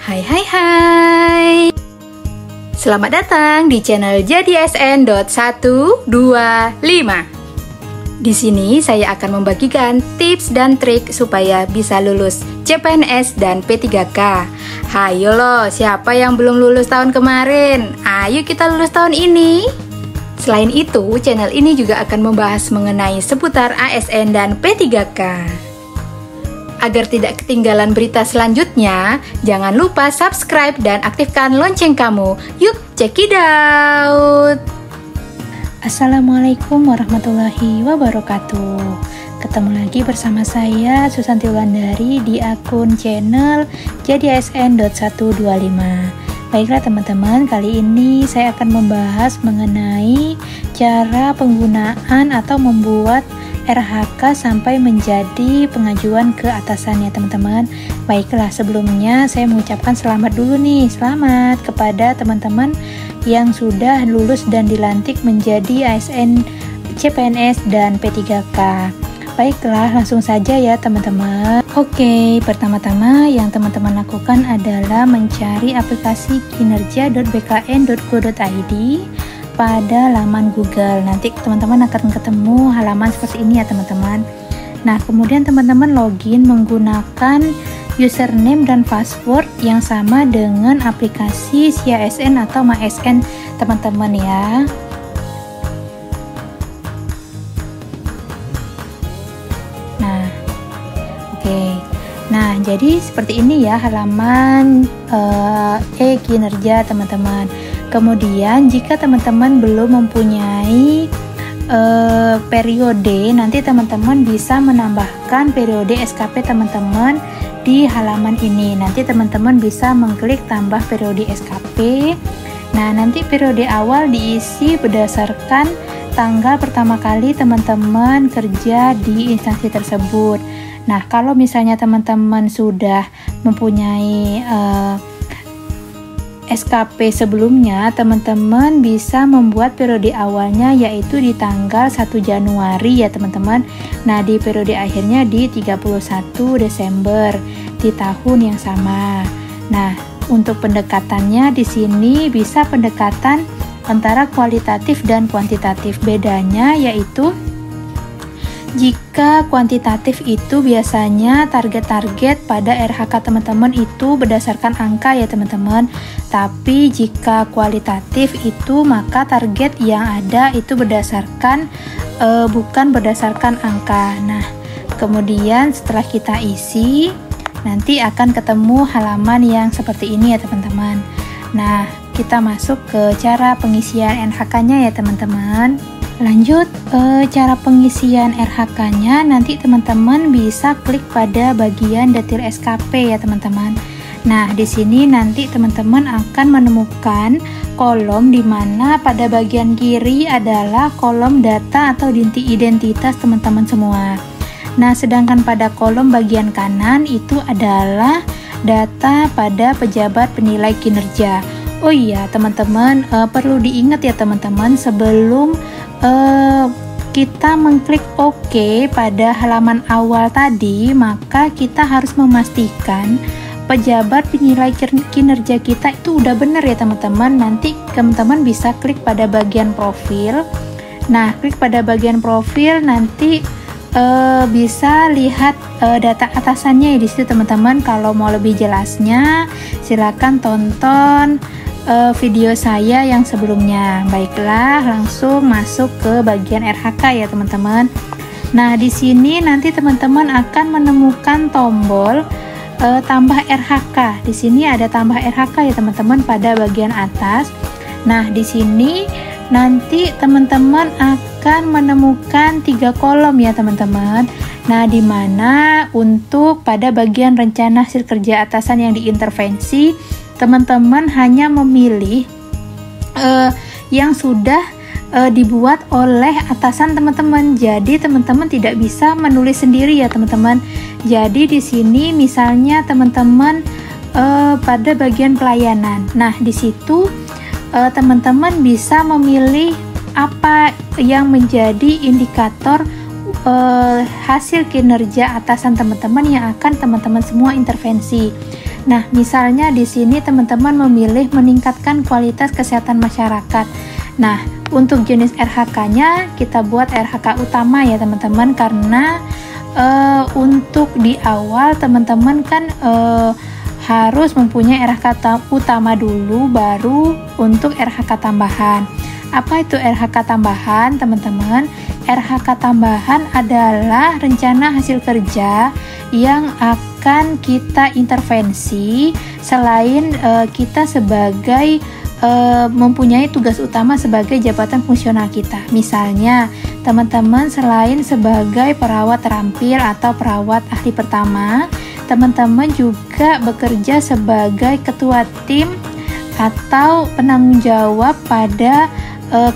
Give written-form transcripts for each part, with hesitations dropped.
Hai hai hai. Selamat datang di channel JadiASN.125. Di sini saya akan membagikan tips dan trik supaya bisa lulus CPNS dan P3K. Hayo loh, siapa yang belum lulus tahun kemarin? Ayo kita lulus tahun ini. Selain itu, channel ini juga akan membahas mengenai seputar ASN dan P3K. Agar tidak ketinggalan berita selanjutnya, jangan lupa subscribe dan aktifkan lonceng kamu. Yuk, check it out! Assalamualaikum warahmatullahi wabarakatuh. Ketemu lagi bersama saya Susanti Wulandari di akun channel JadiASN.125. Baiklah teman-teman, kali ini saya akan membahas mengenai cara penggunaan atau membuat RHK sampai menjadi pengajuan ke atasannya teman-teman. Baiklah, sebelumnya saya mengucapkan selamat dulu nih, selamat kepada teman-teman yang sudah lulus dan dilantik menjadi ASN, CPNS, dan P3K. Baiklah, langsung saja ya teman-teman. Oke, pertama-tama yang teman-teman lakukan adalah mencari aplikasi kinerja.bkn.go.id pada laman Google. Nanti teman-teman akan ketemu halaman seperti ini ya teman-teman. Nah, kemudian teman-teman login menggunakan username dan password yang sama dengan aplikasi SIASN atau MyASN teman-teman ya. Nah, jadi seperti ini ya halaman e-kinerja teman-teman. Kemudian jika teman-teman belum mempunyai periode, nanti teman-teman bisa menambahkan periode SKP teman-teman di halaman ini. Nanti teman-teman bisa mengklik tambah periode SKP. Nah, nanti periode awal diisi berdasarkan tanggal pertama kali teman-teman kerja di instansi tersebut. Nah, kalau misalnya teman-teman sudah mempunyai SKP sebelumnya, teman-teman bisa membuat periode awalnya yaitu di tanggal 1 Januari ya teman-teman. Nah, di periode akhirnya di 31 Desember di tahun yang sama. Nah, untuk pendekatannya di sini bisa pendekatan antara kualitatif dan kuantitatif. Bedanya yaitu jika kuantitatif itu biasanya target-target pada RHK teman-teman itu berdasarkan angka ya teman-teman. Tapi jika kualitatif itu maka target yang ada itu berdasarkan bukan berdasarkan angka. Nah, kemudian setelah kita isi nanti akan ketemu halaman yang seperti ini ya teman-teman. Nah, kita masuk ke cara pengisian NHK-nya ya teman-teman. Lanjut, cara pengisian RHK-nya nanti teman-teman bisa klik pada bagian detail SKP ya teman-teman. Nah, di sini nanti teman-teman akan menemukan kolom di mana pada bagian kiri adalah kolom data atau identitas teman-teman semua. Nah, sedangkan pada kolom bagian kanan itu adalah data pada pejabat penilai kinerja. Oh iya, teman-teman, perlu diingat ya teman-teman, sebelum kita mengklik OK pada halaman awal tadi, maka kita harus memastikan pejabat penilai kinerja kita itu udah benar ya teman-teman. Nanti teman-teman bisa klik pada bagian profil. Nah, klik pada bagian profil nanti bisa lihat data atasannya ya di situ teman-teman. Kalau mau lebih jelasnya silakan tonton video saya yang sebelumnya. Baiklah, langsung masuk ke bagian RHK ya teman-teman. Nah, di sini nanti teman-teman akan menemukan tombol tambah RHK. Di sini ada tambah RHK ya teman-teman pada bagian atas. Nah, di sini nanti teman-teman akan menemukan 3 kolom ya teman-teman. Nah, di mana untuk pada bagian rencana hasil kerja atasan yang diintervensi, teman-teman hanya memilih yang sudah dibuat oleh atasan teman-teman. Jadi teman-teman tidak bisa menulis sendiri ya teman-teman. Jadi di sini misalnya teman-teman pada bagian pelayanan. Nah, di situ teman-teman bisa memilih apa yang menjadi indikator hasil kinerja atasan teman-teman yang akan teman-teman semua intervensi. Nah, misalnya di sini teman-teman memilih meningkatkan kualitas kesehatan masyarakat. Nah, untuk jenis RHK-nya kita buat RHK utama ya teman-teman, karena untuk di awal teman-teman kan harus mempunyai RHK utama dulu, baru untuk RHK tambahan. Apa itu RHK tambahan, teman-teman? RHK tambahan adalah rencana hasil kerja yang akan kita intervensi selain kita sebagai mempunyai tugas utama sebagai jabatan fungsional kita. Misalnya, teman-teman selain sebagai perawat terampil atau perawat ahli pertama, teman-teman juga bekerja sebagai ketua tim atau penanggung jawab pada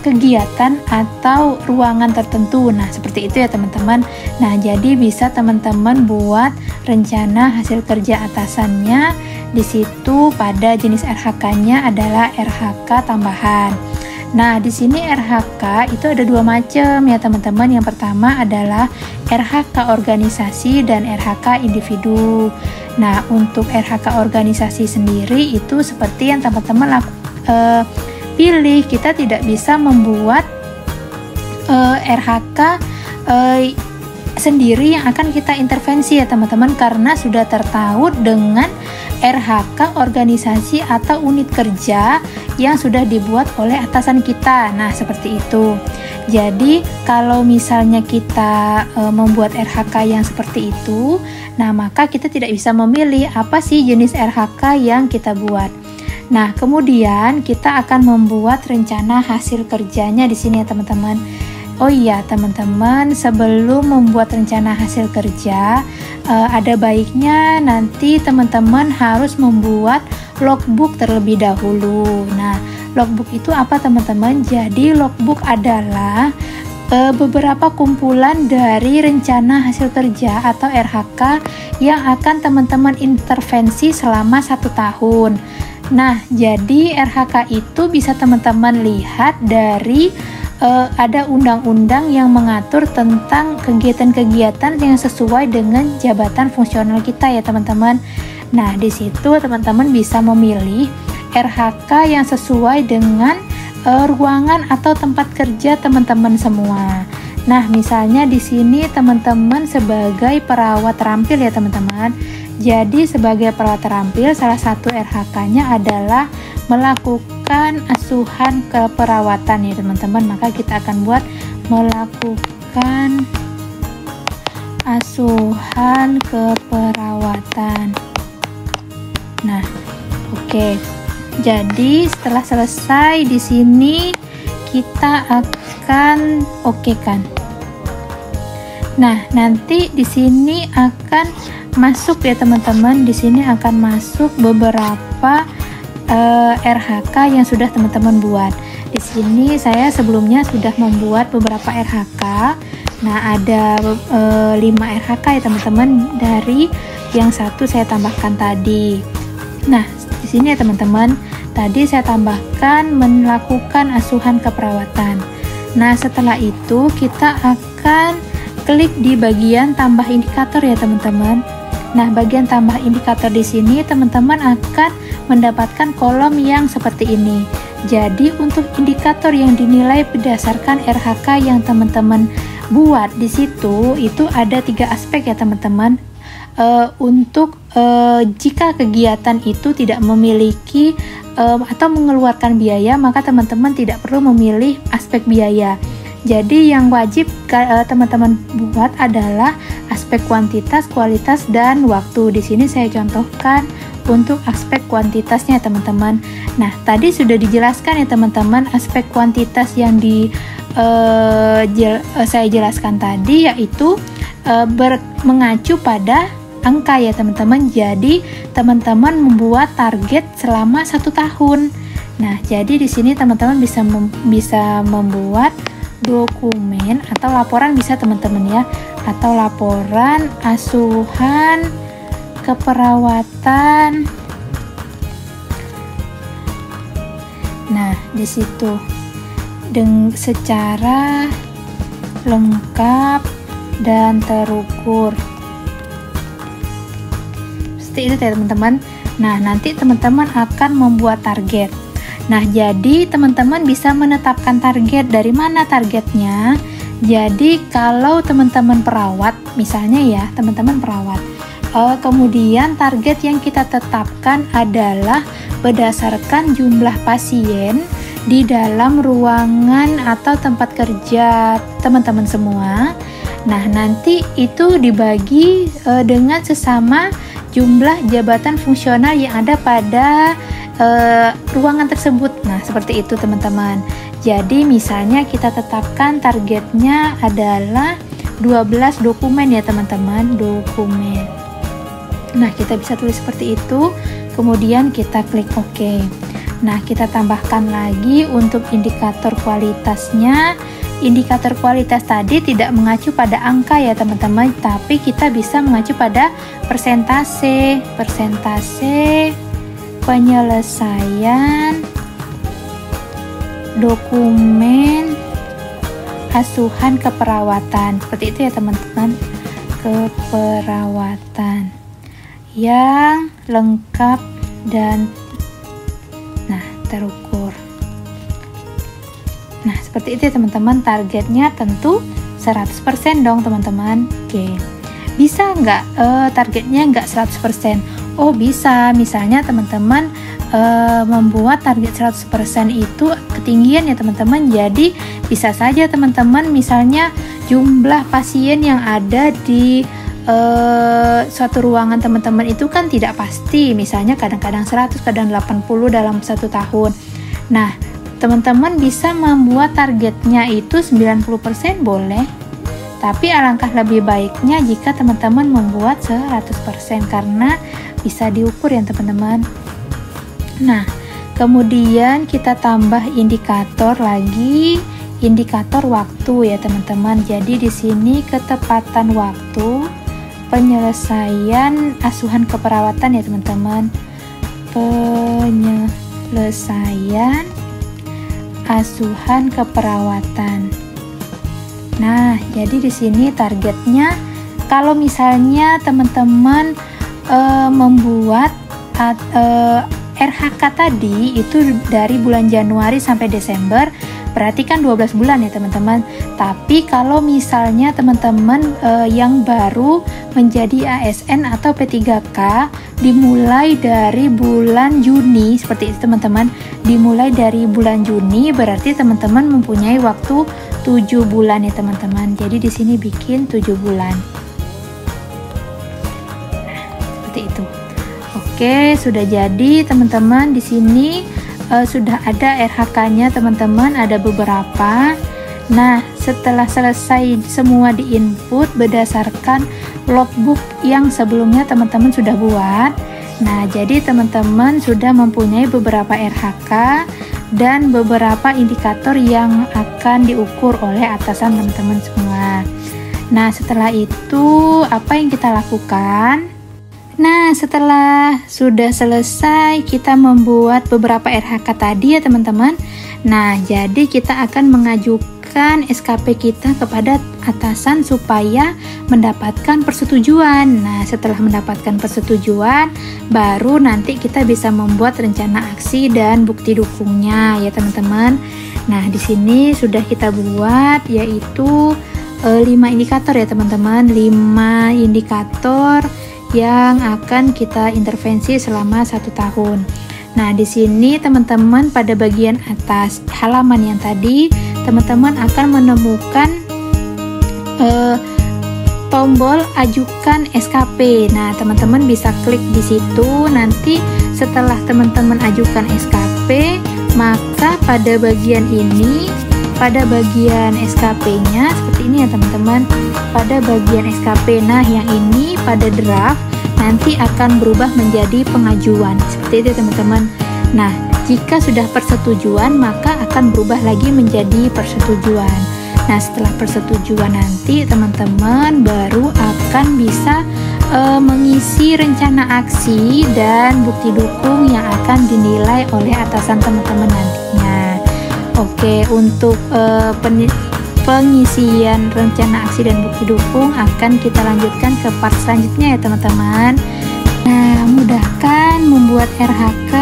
kegiatan atau ruangan tertentu. Nah, seperti itu ya teman-teman. Nah, jadi bisa teman-teman buat rencana hasil kerja atasannya. Di situ pada jenis RHK-nya adalah RHK tambahan. Nah, di sini RHK itu ada dua macam ya teman-teman. Yang pertama adalah RHK organisasi dan RHK individu. Nah, untuk RHK organisasi sendiri itu seperti yang teman-teman pilih. Kita tidak bisa membuat RHK sendiri yang akan kita intervensi ya teman-teman, karena sudah tertaut dengan RHK organisasi atau unit kerja yang sudah dibuat oleh atasan kita. Nah, seperti itu. Jadi kalau misalnya kita membuat RHK yang seperti itu, nah maka kita tidak bisa memilih apa sih jenis RHK yang kita buat. Nah, kemudian kita akan membuat rencana hasil kerjanya di sini ya teman-teman. Oh iya teman-teman, sebelum membuat rencana hasil kerja, ada baiknya nanti teman-teman harus membuat logbook terlebih dahulu. Nah, logbook itu apa teman-teman? Jadi logbook adalah beberapa kumpulan dari rencana hasil kerja atau RHK yang akan teman-teman intervensi selama 1 tahun. Nah, jadi RHK itu bisa teman-teman lihat dari ada undang-undang yang mengatur tentang kegiatan-kegiatan yang sesuai dengan jabatan fungsional kita ya teman-teman. Nah, di situ teman-teman bisa memilih RHK yang sesuai dengan ruangan atau tempat kerja teman-teman semua. Nah, misalnya di sini teman-teman sebagai perawat terampil ya teman-teman. Jadi sebagai perawat terampil, salah satu RHK-nya adalah melakukan asuhan keperawatan ya teman-teman. Maka kita akan buat melakukan asuhan keperawatan. Nah, oke. Jadi setelah selesai di sini kita akan kan. Nah, nanti di sini akan masuk ya teman-teman. Di sini akan masuk beberapa RHK yang sudah teman-teman buat. Di sini saya sebelumnya sudah membuat beberapa RHK. Nah, ada 5 RHK ya teman-teman, dari yang satu saya tambahkan tadi. Nah, di sini ya teman-teman, tadi saya tambahkan melakukan asuhan keperawatan. Nah, setelah itu kita akan klik di bagian tambah indikator ya teman-teman. Nah, bagian tambah indikator di sini teman-teman akan mendapatkan kolom yang seperti ini. Jadi untuk indikator yang dinilai berdasarkan RHK yang teman-teman buat di situ itu ada 3 aspek ya teman-teman. Untuk jika kegiatan itu tidak memiliki atau mengeluarkan biaya, maka teman-teman tidak perlu memilih aspek biaya. Jadi yang wajib teman-teman buat adalah aspek kuantitas, kualitas, dan waktu. Di sini saya contohkan untuk aspek kuantitasnya teman-teman. Nah, tadi sudah dijelaskan ya teman-teman aspek kuantitas yang saya jelaskan tadi, yaitu mengacu pada angka ya teman-teman. Jadi teman-teman membuat target selama 1 tahun. Nah, jadi di sini teman-teman bisa membuat dokumen atau laporan bisa teman-teman ya, atau laporan asuhan keperawatan. Nah, di situ secara lengkap dan terukur. Seperti itu ya teman-teman. Nah, nanti teman-teman akan membuat target. Nah, jadi teman-teman bisa menetapkan target. Dari mana targetnya? Jadi kalau teman-teman perawat, misalnya ya, teman-teman perawat, kemudian target yang kita tetapkan adalah berdasarkan jumlah pasien di dalam ruangan atau tempat kerja teman-teman semua. Nah, nanti itu dibagi dengan sesama jumlah jabatan fungsional yang ada pada ruangan tersebut. Nah, seperti itu teman-teman. Jadi misalnya kita tetapkan targetnya adalah 12 dokumen ya teman-teman, dokumen. Nah, kita bisa tulis seperti itu, kemudian kita klik OK. Nah, kita tambahkan lagi untuk indikator kualitasnya. Indikator kualitas tadi tidak mengacu pada angka ya teman-teman, tapi kita bisa mengacu pada persentase penyelesaian dokumen asuhan keperawatan. Seperti itu ya teman-teman, keperawatan yang lengkap dan terukur. Nah, seperti itu ya teman-teman, targetnya tentu 100% dong teman-teman. Oke, bisa nggak targetnya nggak 100%? Oh bisa, misalnya teman-teman membuat target 100% itu ketinggian ya teman-teman. Jadi bisa saja teman-teman misalnya jumlah pasien yang ada di suatu ruangan teman-teman itu kan tidak pasti, misalnya kadang-kadang 100, kadang 80 dalam satu tahun. Nah, teman-teman bisa membuat targetnya itu 90% boleh, tapi alangkah lebih baiknya jika teman-teman membuat 100% karena bisa diukur ya teman-teman. Nah, kemudian kita tambah indikator lagi, indikator waktu ya teman-teman. Jadi di sini ketepatan waktu penyelesaian asuhan keperawatan ya teman-teman. Penyelesaian asuhan keperawatan. Nah, jadi di sini targetnya kalau misalnya teman-teman membuat RHK tadi itu dari bulan Januari sampai Desember, berarti kan 12 bulan ya teman-teman. Tapi kalau misalnya teman-teman yang baru menjadi ASN atau P3K dimulai dari bulan Juni, seperti itu teman-teman. Dimulai dari bulan Juni berarti teman-teman mempunyai waktu 7 bulan ya teman-teman. Jadi di sini bikin 7 bulan. Nah, seperti itu. Oke, sudah jadi teman-teman. Di sini sudah ada RHK-nya teman-teman, ada beberapa. Nah, setelah selesai semua diinput berdasarkan logbook yang sebelumnya teman-teman sudah buat. Nah, jadi teman-teman sudah mempunyai beberapa RHK dan beberapa indikator yang akan diukur oleh atasan teman-teman semua. Nah, setelah itu apa yang kita lakukan? Nah, setelah sudah selesai kita membuat beberapa RHK tadi ya teman-teman. Nah, jadi kita akan mengajukan SKP kita kepada atasan supaya mendapatkan persetujuan. Nah, setelah mendapatkan persetujuan, baru nanti kita bisa membuat rencana aksi dan bukti dukungnya ya teman-teman. Nah, di sini sudah kita buat yaitu 5 indikator ya teman-teman, 5 indikator yang akan kita intervensi selama 1 tahun. Nah, di sini teman-teman pada bagian atas halaman yang tadi, teman-teman akan menemukan tombol ajukan SKP. Nah, teman-teman bisa klik di situ. Nanti setelah teman-teman ajukan SKP, maka pada bagian ini, pada bagian SKP-nya seperti ini ya teman-teman. Pada bagian SKP, nah yang ini pada draft nanti akan berubah menjadi pengajuan. Seperti itu teman-teman. Nah, jika sudah persetujuan, maka akan berubah lagi menjadi persetujuan. Nah, setelah persetujuan nanti teman-teman baru akan bisa mengisi rencana aksi dan bukti dukung yang akan dinilai oleh atasan teman-teman nantinya. Oke, untuk pengisian rencana aksi dan bukti dukung akan kita lanjutkan ke part selanjutnya ya teman-teman. Nah, mudahkan membuat RHK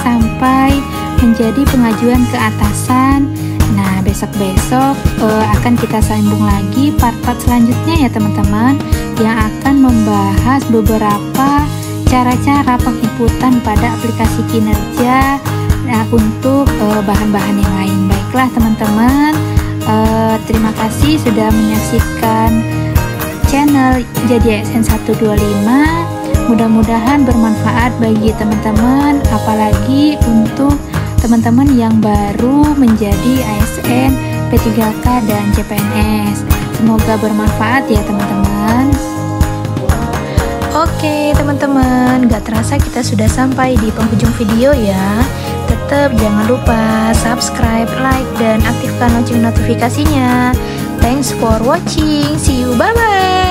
sampai menjadi pengajuan ke atasan. Nah, besok-besok akan kita sambung lagi part-part selanjutnya ya teman-teman, yang akan membahas beberapa cara-cara penginputan pada aplikasi kinerja untuk bahan-bahan yang lain. Baiklah teman-teman, terima kasih sudah menyaksikan channel Jadi ASN 125. Mudah-mudahan bermanfaat bagi teman-teman, apalagi untuk teman-teman yang baru menjadi ASN, P3K dan CPNS. Semoga bermanfaat ya teman-teman. Oke teman-teman, gak terasa kita sudah sampai di penghujung video ya. Tetap jangan lupa subscribe, like, dan aktifkan lonceng notifikasinya. Thanks for watching. See you, bye-bye.